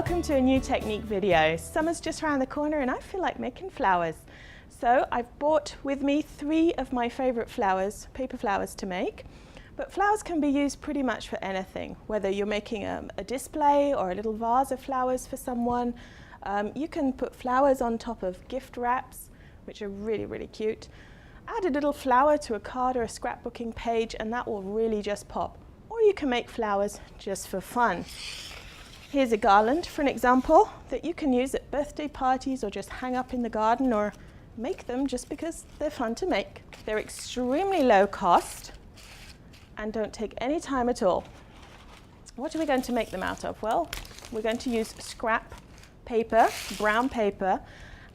welcome to a new technique video. Summer's just around the corner and I feel like making flowers. So I've brought with me 3 of my favourite flowers, paper flowers to make. But flowers can be used pretty much for anything, whether you're making a display or a little vase of flowers for someone. You can put flowers on top of gift wraps, which are really, really cute. Add a little flower to a card or a scrapbooking page and that will really just pop. Or you can make flowers just for fun. Here's a garland for an example that you can use at birthday parties or just hang up in the garden or make them just because they're fun to make. They're extremely low cost and don't take any time at all. What are we going to make them out of? Well, we're going to use scrap paper, brown paper,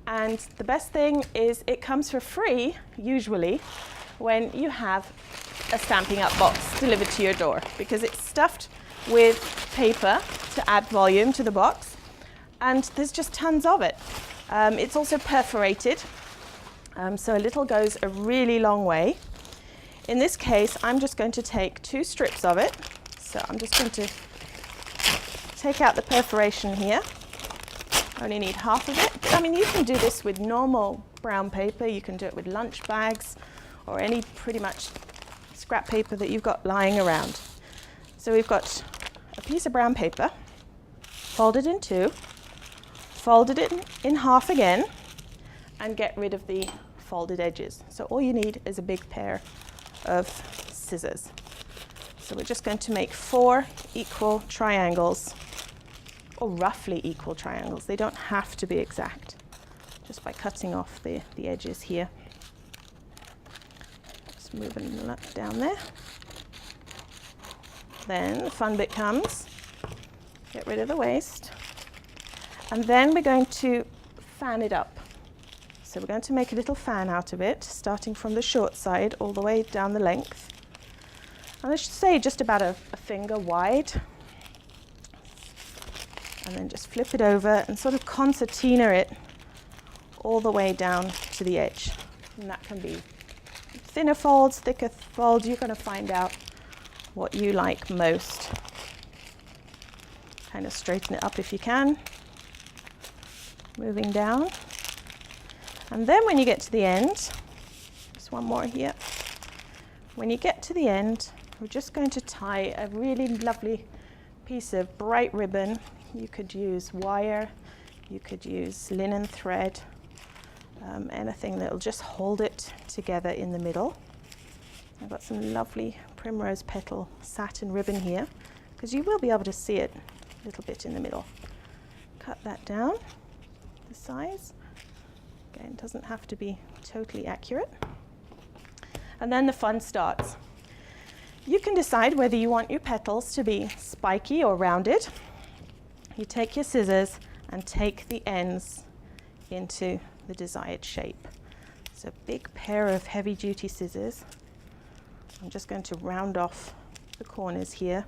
and the best thing is it comes for free, usually, when you have a Stampin' Up box delivered to your door because it's stuffed with paper to add volume to the box, and there's just tons of it. It's also perforated, so a little goes a really long way. In this case, I'm just going to take 2 strips of it. So I'm just going to take out the perforation here. I only need half of it. But, I mean, you can do this with normal brown paper. You can do it with lunch bags or any pretty much scrap paper that you've got lying around. So we've got a piece of brown paper, folded in 2, folded it in half again, and get rid of the folded edges. So all you need is a big pair of scissors. So we're just going to make 4 equal triangles, or roughly equal triangles. They don't have to be exact, just by cutting off the edges here. Just moving that down there. Then the fun bit comes, get rid of the waste, and then we're going to fan it up. So we're going to make a little fan out of it, starting from the short side all the way down the length. And I should say just about a finger wide. And then just flip it over and sort of concertina it all the way down to the edge. And that can be thinner folds, thicker folds. You're going to find out what you like most. Kind of straighten it up if you can. Moving down. And then when you get to the end, just one more here. When you get to the end, we're just going to tie a really lovely piece of bright ribbon. You could use wire, you could use linen thread, anything that'll just hold it together in the middle. I've got some lovely primrose petal satin ribbon here, because you will be able to see it a little bit in the middle. Cut that down, the size. Again, it doesn't have to be totally accurate. And then the fun starts. You can decide whether you want your petals to be spiky or rounded. You take your scissors and take the ends into the desired shape. So a big pair of heavy-duty scissors. I'm just going to round off the corners here,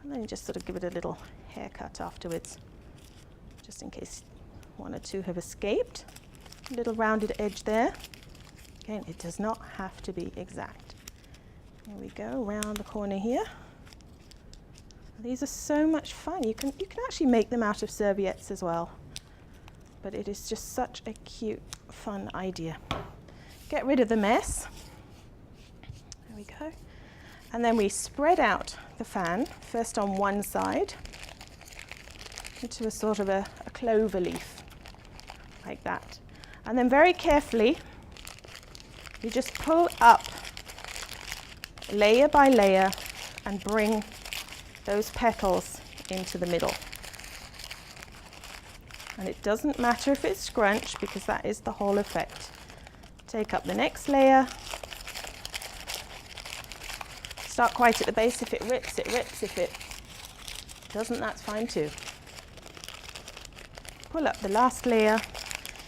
and then just sort of give it a little haircut afterwards, just in case 1 or 2 have escaped. A little rounded edge there. Again, it does not have to be exact. There we go, around the corner here. These are so much fun. You can actually make them out of serviettes as well. But it is just such a cute, fun idea. Get rid of the mess. There we go. And then we spread out the fan, first on one side, into a sort of a clover leaf, like that. And then very carefully, you just pull up layer by layer and bring those petals into the middle. And it doesn't matter if it's scrunch, because that is the whole effect. Take up the next layer. Start quite at the base. If it rips, it rips. If it doesn't, that's fine too. Pull up the last layer.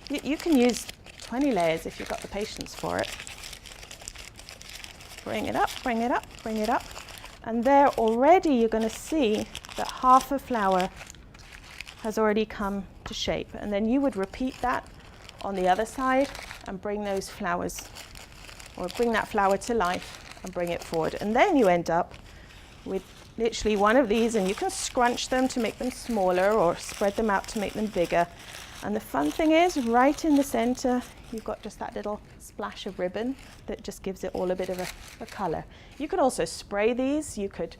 You can use 20 layers if you've got the patience for it. Bring it up, bring it up, bring it up. And there already you're going to see that half a flower has already come to shape. And then you would repeat that on the other side and bring those flowers, or bring that flower to life and bring it forward. And then you end up with literally one of these, and you can scrunch them to make them smaller or spread them out to make them bigger. And the fun thing is, right in the center, you've got just that little splash of ribbon that just gives it all a bit of a color. You could also spray these. You could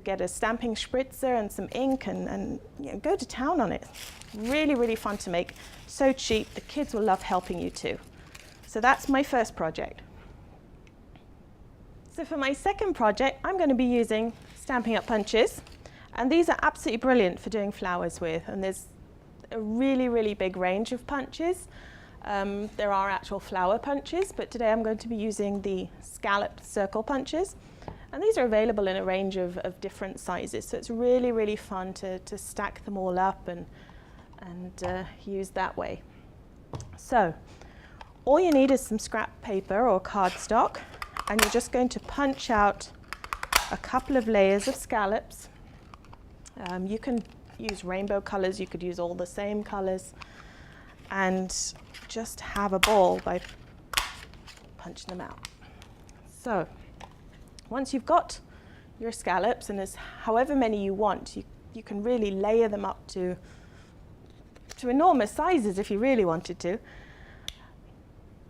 get a stamping spritzer and some ink and you know, go to town on it. Really, really fun to make. So cheap. The kids will love helping you too. So that's my first project. So for my second project, I'm going to be using Stampin' Up! Punches. And these are absolutely brilliant for doing flowers with. And there's a really, really big range of punches. There are actual flower punches, but today I'm going to be using the scalloped circle punches. And these are available in a range of different sizes. So it's really, really fun to stack them all up and use that way. So all you need is some scrap paper or cardstock, and you're just going to punch out a couple of layers of scallops. You can use rainbow colors, you could use all the same colors, and just have a ball by punching them out. So once you've got your scallops, and there's however many you want, you can really layer them up to enormous sizes if you really wanted to.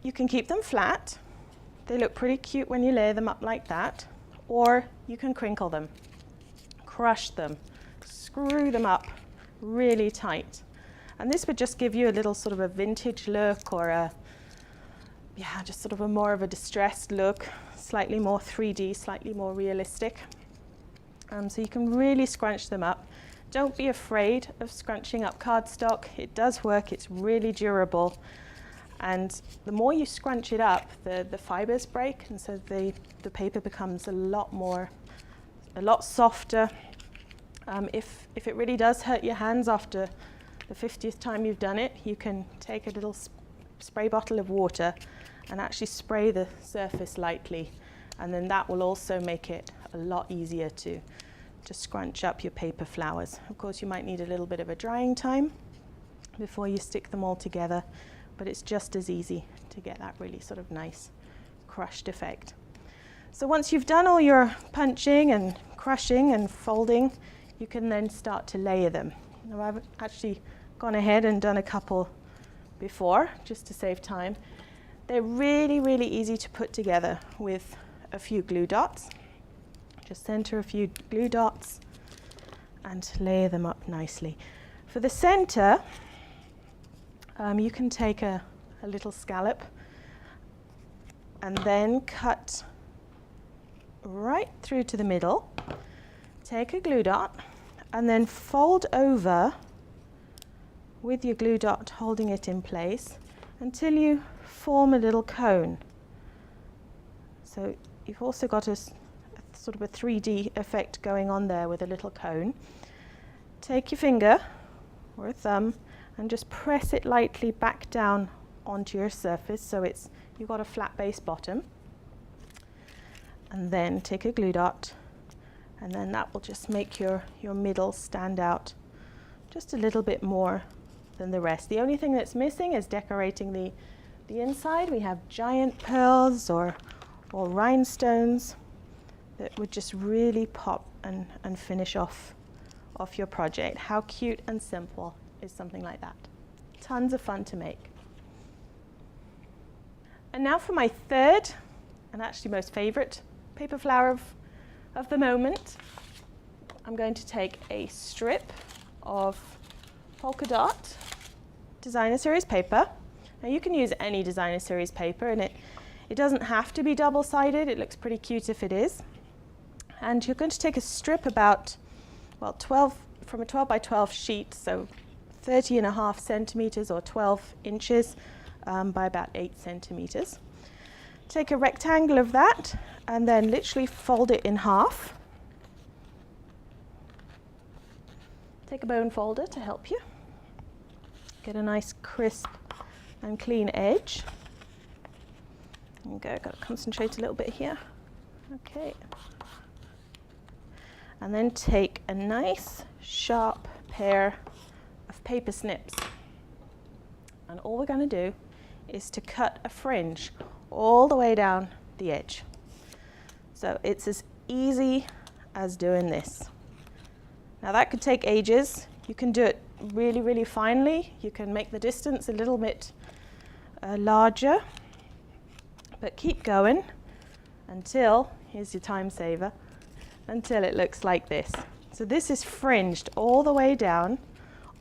You can keep them flat. They look pretty cute when you layer them up like that. Or you can crinkle them, crush them, screw them up really tight. And this would just give you a little sort of a vintage look, or just sort of a more of a distressed look, slightly more 3D, slightly more realistic. So you can really scrunch them up. Don't be afraid of scrunching up cardstock. It does work, it's really durable. And the more you scrunch it up, the fibers break, and so the paper becomes a lot softer. If it really does hurt your hands after the 50th time you've done it, you can take a little spray bottle of water and actually spray the surface lightly, and then that will also make it a lot easier to scrunch up your paper flowers. Of course, you might need a little bit of a drying time before you stick them all together, but it's just as easy to get that really sort of nice crushed effect. So once you've done all your punching and crushing and folding, you can then start to layer them. Now, I've actually gone ahead and done a couple before, just to save time. They're really, really easy to put together with a few glue dots. Just center a few glue dots and layer them up nicely. For the center, you can take a little scallop and then cut right through to the middle. Take a glue dot and then fold over with your glue dot, holding it in place until you form a little cone. So you've also got a sort of a 3D effect going on there with a little cone. Take your finger or a thumb and just press it lightly back down onto your surface so you've got a flat base bottom. And then take a glue dot, and then that will just make your middle stand out just a little bit more than the rest. The only thing that's missing is decorating the inside. We have giant pearls or rhinestones that would just really pop and finish off your project. How cute and simple is something like that? Tons of fun to make. And now for my third, and actually most favorite, paper flower of the moment. I'm going to take a strip of polka dot designer series paper. Now you can use any designer series paper, and it doesn't have to be double-sided. It looks pretty cute if it is. And you're going to take a strip about, well, 12 from a 12 by 12 sheet, so 30.5 centimeters or 12 inches by about 8 centimeters. Take a rectangle of that and then literally fold it in half. Take a bone folder to help you. Get a nice crisp and clean edge. There you go, got to concentrate a little bit here. Okay. And then take a nice sharp pair of paper snips. And all we're going to do is to cut a fringe all the way down the edge. So it's as easy as doing this. Now that could take ages. You can do it really, really finely. You can make the distance a little bit larger, but keep going until, here's your time saver, until it looks like this. So this is fringed all the way down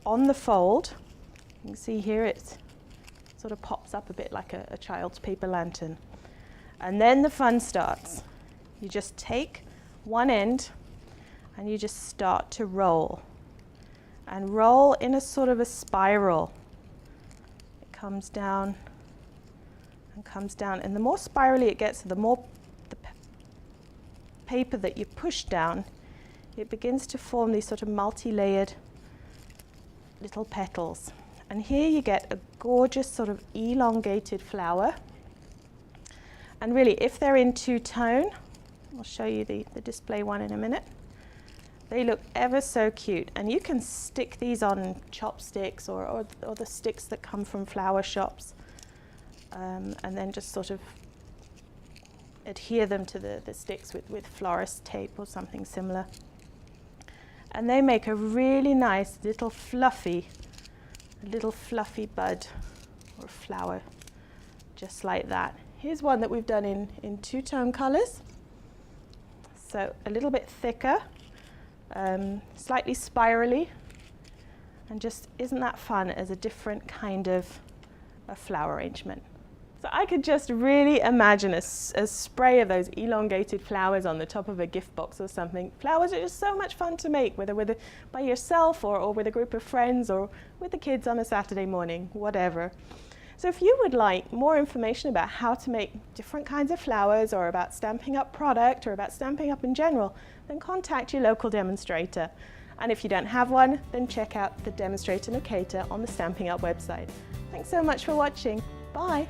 on the fold. You can see here it sort of pops up a bit like a child's paper lantern. And then the fun starts. You just take one end and you just start to roll. And roll in a sort of a spiral. It comes down and comes down. And the more spirally it gets, the more the paper that you push down, it begins to form these sort of multi-layered little petals. And here you get a gorgeous sort of elongated flower. And really, if they're in two-tone, I'll show you the display one in a minute, they look ever so cute. And you can stick these on chopsticks or the sticks that come from flower shops, and then just sort of adhere them to the sticks with florist tape or something similar. And they make a really nice little fluffy bud or flower, just like that. Here's one that we've done in two-tone colors. So a little bit thicker, slightly spirally, and just isn't that fun as a different kind of a flower arrangement. So I could just really imagine a spray of those elongated flowers on the top of a gift box or something. Flowers are just so much fun to make, whether by yourself or with a group of friends or with the kids on a Saturday morning, whatever. So if you would like more information about how to make different kinds of flowers or about Stampin' Up product or about Stampin' Up in general, then contact your local demonstrator. And if you don't have one, then check out the demonstrator locator on the Stampin' Up website. Thanks so much for watching. Bye.